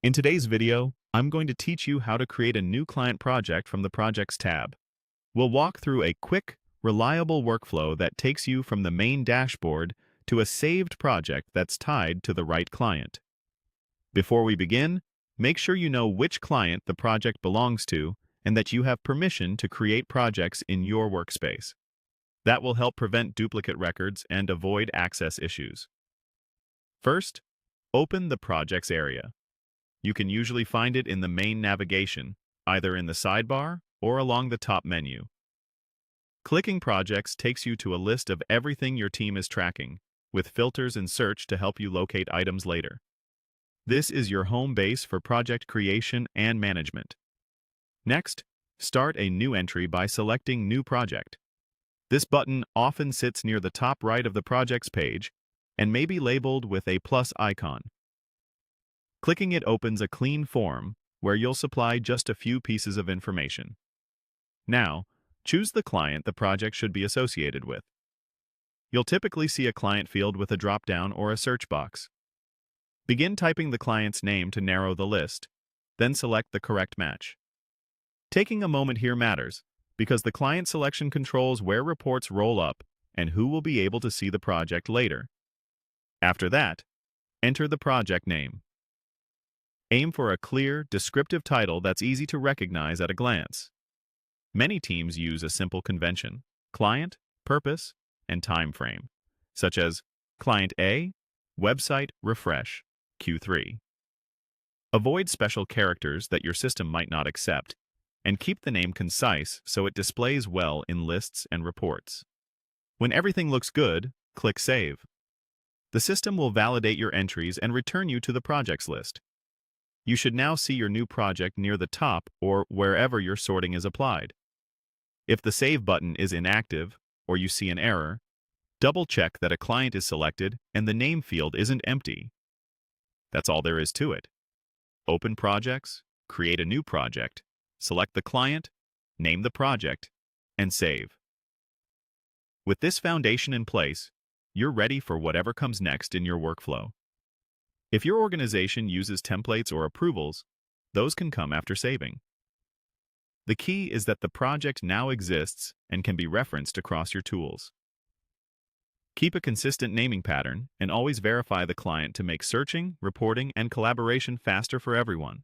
In today's video, I'm going to teach you how to create a new client project from the Projects tab. We'll walk through a quick, reliable workflow that takes you from the main dashboard to a saved project that's tied to the right client. Before we begin, make sure you know which client the project belongs to and that you have permission to create projects in your workspace. That will help prevent duplicate records and avoid access issues. First, open the Projects area. You can usually find it in the main navigation, either in the sidebar or along the top menu. Clicking Projects takes you to a list of everything your team is tracking, with filters and search to help you locate items later. This is your home base for project creation and management. Next, start a new entry by selecting New Project. This button often sits near the top right of the projects page and may be labeled with a plus icon. Clicking it opens a clean form where you'll supply just a few pieces of information. Now, choose the client the project should be associated with. You'll typically see a client field with a drop-down or a search box. Begin typing the client's name to narrow the list, then select the correct match. Taking a moment here matters, because the client selection controls where reports roll up and who will be able to see the project later. After that, enter the project name. Aim for a clear, descriptive title that's easy to recognize at a glance. Many teams use a simple convention: client, purpose, and time frame, such as Client A, Website Refresh, Q3. Avoid special characters that your system might not accept, and keep the name concise so it displays well in lists and reports. When everything looks good, click Save. The system will validate your entries and return you to the projects list. You should now see your new project near the top or wherever your sorting is applied. If the Save button is inactive or you see an error, double-check that a client is selected and the name field isn't empty. That's all there is to it. Open Projects, create a new project, select the client, name the project, and save. With this foundation in place, you're ready for whatever comes next in your workflow. If your organization uses templates or approvals, those can come after saving. The key is that the project now exists and can be referenced across your tools. Keep a consistent naming pattern and always verify the client to make searching, reporting, and collaboration faster for everyone.